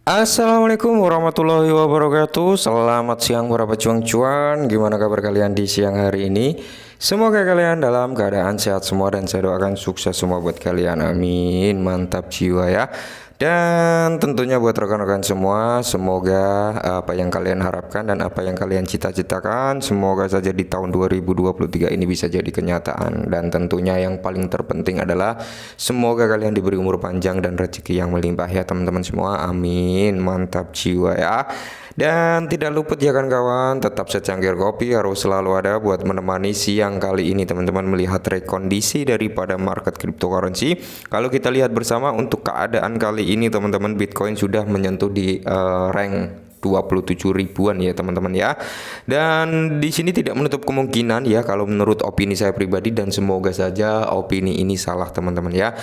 Assalamualaikum warahmatullahi wabarakatuh. Selamat siang para pejuang cuan. Gimana kabar kalian di siang hari ini? Semoga kalian dalam keadaan sehat semua dan saya doakan sukses semua buat kalian. Amin. Mantap jiwa ya. Dan tentunya buat rekan-rekan semua, semoga apa yang kalian harapkan dan apa yang kalian cita-citakan semoga saja di tahun 2023 ini bisa jadi kenyataan. Dan tentunya yang paling terpenting adalah semoga kalian diberi umur panjang dan rezeki yang melimpah ya teman-teman semua. Amin. Mantap jiwa ya. Dan tidak luput ya kawan-kawan, tetap secangkir kopi harus selalu ada buat menemani siang kali ini teman-teman melihat rekondisi daripada market cryptocurrency. Kalau kita lihat bersama untuk keadaan kali ini teman-teman, Bitcoin sudah menyentuh di rank 27 ribuan ya teman-teman ya. Dan di sini tidak menutup kemungkinan ya kalau menurut opini saya pribadi, dan semoga saja opini ini salah teman-teman ya.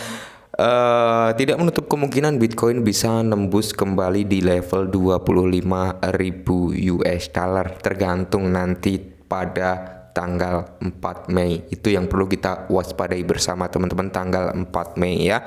Tidak menutup kemungkinan Bitcoin bisa nembus kembali di level 25.000 US dollar tergantung nanti pada tanggal 4 Mei. Itu yang perlu kita waspadai bersama teman-teman, tanggal 4 Mei ya.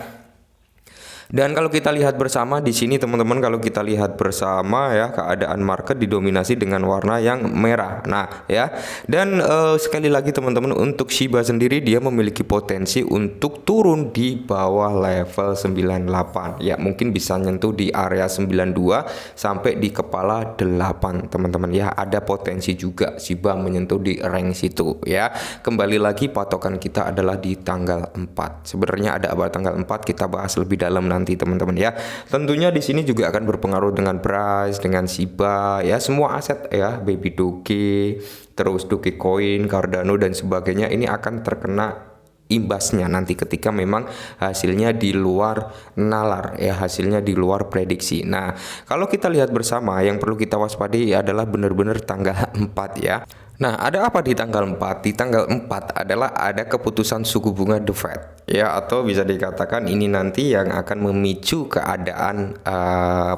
Dan kalau kita lihat bersama di sini teman-teman, kalau kita lihat bersama ya, keadaan market didominasi dengan warna yang merah. Nah ya, dan sekali lagi teman-teman, untuk Shiba sendiri dia memiliki potensi untuk turun di bawah level 98 ya, mungkin bisa nyentuh di area 92 sampai di kepala 8 teman-teman ya. Ada potensi juga Shiba menyentuh di rank situ ya. Kembali lagi patokan kita adalah di tanggal 4. Sebenarnya ada apa tanggal 4 kita bahas lebih dalam nanti teman-teman ya. Tentunya di sini juga akan berpengaruh dengan price, dengan Shiba ya, semua aset ya, Baby Doge, terus Dogecoin, Cardano dan sebagainya ini akan terkena imbasnya nanti ketika memang hasilnya di luar nalar ya, hasilnya di luar prediksi. Nah, kalau kita lihat bersama yang perlu kita waspadai adalah benar-benar tanggal 4 ya. Nah, ada apa di tanggal 4? Di tanggal 4 adalah ada keputusan suku bunga The Fed ya, atau bisa dikatakan ini nanti yang akan memicu keadaan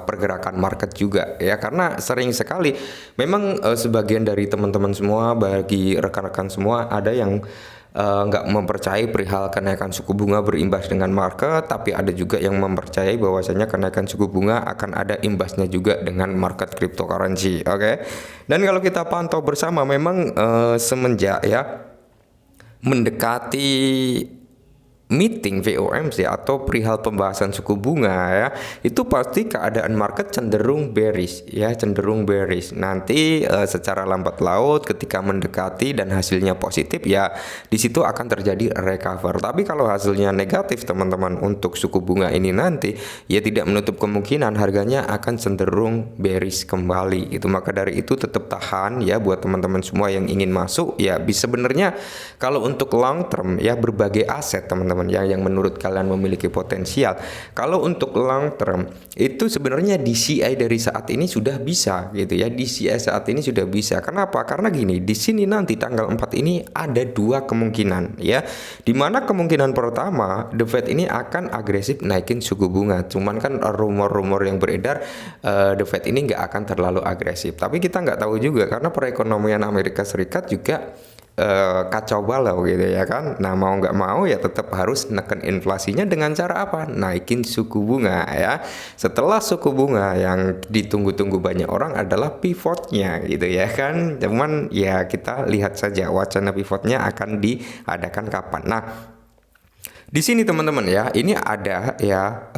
pergerakan market juga ya, karena sering sekali memang sebagian dari teman-teman semua, bagi rekan-rekan semua ada yang nggak mempercayai perihal kenaikan suku bunga berimbas dengan market, tapi ada juga yang mempercayai bahwasanya kenaikan suku bunga akan ada imbasnya juga dengan market cryptocurrency. Oke. Dan kalau kita pantau bersama memang semenjak ya mendekati meeting FOMC atau perihal pembahasan suku bunga ya, itu pasti keadaan market cenderung bearish ya, cenderung bearish. Nanti secara lambat laut ketika mendekati dan hasilnya positif ya, di situ akan terjadi recover. Tapi kalau hasilnya negatif teman-teman untuk suku bunga ini nanti ya, tidak menutup kemungkinan harganya akan cenderung bearish kembali. Itu maka dari itu tetap tahan ya buat teman-teman semua yang ingin masuk ya. Bisa sebenarnya kalau untuk long term ya, berbagai aset teman-teman ya yang menurut kalian memiliki potensial. Kalau untuk long term itu sebenarnya DCI dari saat ini sudah bisa gitu ya. DCI saat ini sudah bisa. Kenapa? Karena gini, di sini nanti tanggal 4 ini ada dua kemungkinan ya. Dimana kemungkinan pertama, The Fed ini akan agresif naikin suku bunga. Cuman kan rumor-rumor yang beredar The Fed ini nggak akan terlalu agresif. Tapi kita nggak tahu juga karena perekonomian Amerika Serikat juga kacau balau gitu ya kan. Nah, mau nggak mau ya tetap harus neken inflasinya dengan cara apa? Naikin suku bunga ya. Setelah suku bunga yang ditunggu-tunggu banyak orang adalah pivotnya gitu ya kan. Cuman ya kita lihat saja wacana pivotnya akan diadakan kapan. Nah, di sini teman-teman ya, ini ada ya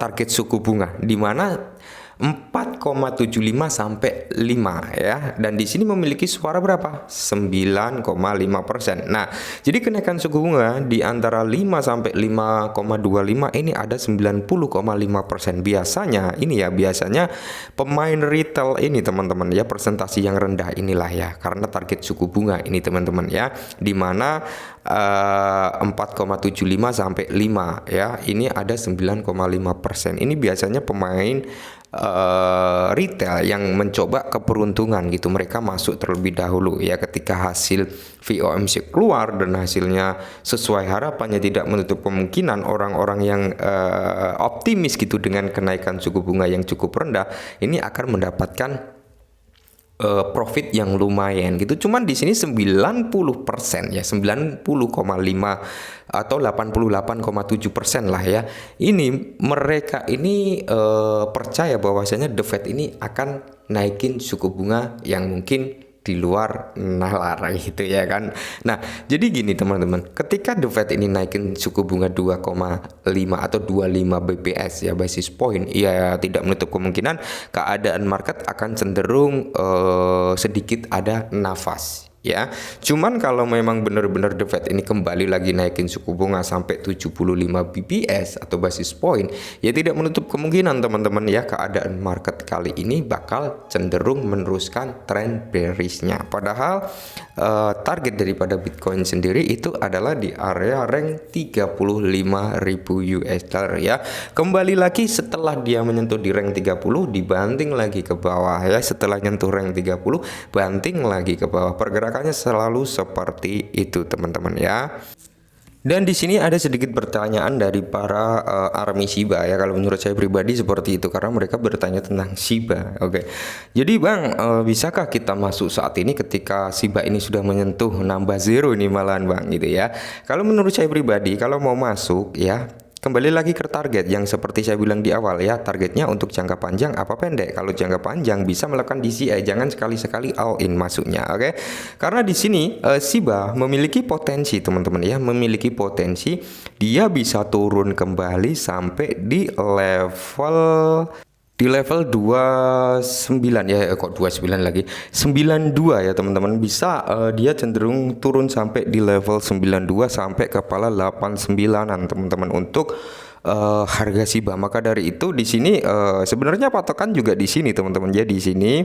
target suku bunga di mana 4,75 sampai 5 ya, dan di sini memiliki suara berapa? 9,5%. Nah, jadi kenaikan suku bunga di antara 5 sampai 5,25 ini ada 90,5%. Biasanya ini ya, biasanya pemain retail ini teman-teman ya, persentase yang rendah inilah ya, karena target suku bunga ini teman-teman ya, di mana 4,75 sampai 5 ya, ini ada 9,5%. Ini biasanya pemain retail yang mencoba keberuntungan gitu. Mereka masuk terlebih dahulu ya ketika hasil FOMC keluar dan hasilnya sesuai harapannya, tidak menutup kemungkinan orang-orang yang optimis gitu dengan kenaikan suku bunga yang cukup rendah ini akan mendapatkan profit yang lumayan gitu. Cuman di sini 90% ya, 90,5 atau 88,7% lah ya. Ini mereka ini percaya bahwasanya The Fed ini akan naikin suku bunga yang mungkin di luar nalar gitu ya kan. Nah, jadi gini teman-teman, ketika The Fed ini naikin suku bunga 2,5 atau 25 BPS ya, basis point, ya tidak menutup kemungkinan keadaan market akan cenderung sedikit ada nafas ya. Cuman kalau memang benar-benar The Fed ini kembali lagi naikin suku bunga sampai 75 BPS atau basis point, ya tidak menutup kemungkinan teman-teman ya, keadaan market kali ini bakal cenderung meneruskan tren bearishnya. Padahal target daripada Bitcoin sendiri itu adalah di area rank 35.000 US dollar ya. Kembali lagi setelah dia menyentuh di rank 30, dibanting lagi ke bawah ya. Setelah nyentuh rank 30, banting lagi ke bawah. Pergerakannya selalu seperti itu teman-teman ya. Dan di sini ada sedikit pertanyaan dari para army Shiba ya. Kalau menurut saya pribadi seperti itu, karena mereka bertanya tentang Shiba. Oke. Jadi Bang, bisakah kita masuk saat ini ketika Shiba ini sudah menyentuh nambah zero ini malahan Bang gitu ya. Kalau menurut saya pribadi, kalau mau masuk ya, kembali lagi ke target yang seperti saya bilang di awal ya, targetnya untuk jangka panjang apa pendek. Kalau jangka panjang bisa melakukan DCI, jangan sekali-sekali all in masuknya, oke? Karena di sini Shiba memiliki potensi teman-teman ya, memiliki potensi dia bisa turun kembali sampai di level 29 ya, kok 29 lagi, 92 ya teman-teman. Bisa dia cenderung turun sampai di level 92 sampai kepala 89-an teman-teman untuk harga Shiba. Maka dari itu di sini sebenarnya patokan juga di sini teman-teman. Jadi di sini,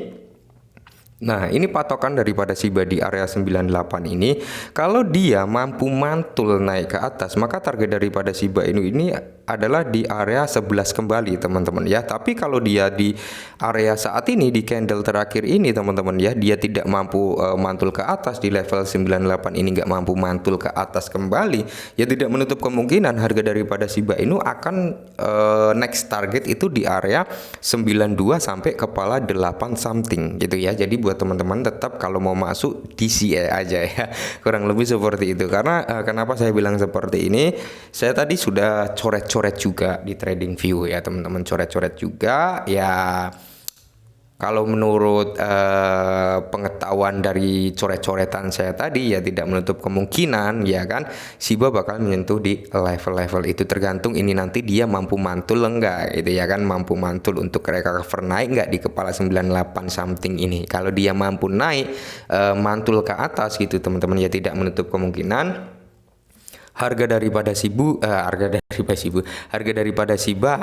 nah ini patokan daripada Shiba di area 98 ini. Kalau dia mampu mantul naik ke atas, maka target daripada Shiba ini adalah di area 11 kembali teman-teman ya. Tapi kalau dia di area saat ini, di candle terakhir ini teman-teman ya, dia tidak mampu mantul ke atas di level 98 ini, nggak mampu mantul ke atas kembali, ya tidak menutup kemungkinan harga daripada Shiba Inu akan next target itu di area 92 sampai kepala 8 something gitu ya. Jadi buat teman-teman tetap kalau mau masuk DCA aja ya, kurang lebih seperti itu. Karena kenapa saya bilang seperti ini, saya tadi sudah coret-coret juga di TradingView ya teman-teman, coret-coret juga ya. Kalau menurut pengetahuan dari coret-coretan saya tadi ya, tidak menutup kemungkinan ya kan Shiba bakal menyentuh di level-level itu. Tergantung ini nanti dia mampu mantul enggak gitu ya kan, mampu mantul untuk recover naik enggak di kepala 98 something ini. Kalau dia mampu naik mantul ke atas gitu teman-teman ya, tidak menutup kemungkinan harga daripada Shiba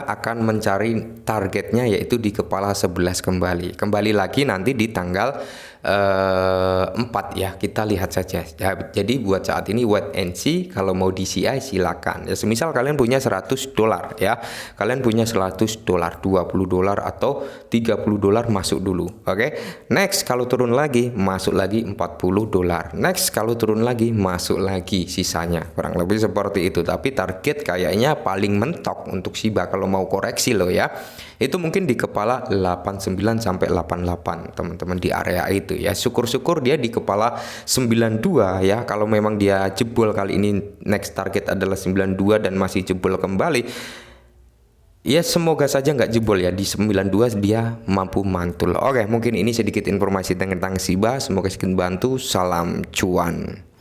akan mencari targetnya yaitu di kepala 11 kembali. Kembali lagi nanti di tanggal 4 ya, kita lihat saja ya. Jadi buat saat ini wait and see. Kalau mau DCI silakan ya. Semisal kalian punya $100 ya, kalian punya $100, $20 atau $30 masuk dulu, oke? Next kalau turun lagi masuk lagi $40. Next kalau turun lagi masuk lagi sisanya, kurang lebih seperti itu. Tapi target kayaknya paling mentok untuk Shiba kalau mau koreksi loh ya, itu mungkin di kepala 89 sampai 88 teman-teman, di area itu ya. Syukur-syukur dia di kepala 92 ya. Kalau memang dia jebol kali ini, next target adalah 92 dan masih jebol kembali, ya semoga saja nggak jebol ya, di 92 dia mampu mantul. Oke, mungkin ini sedikit informasi tentang Shiba, semoga sedikit bantu. Salam cuan.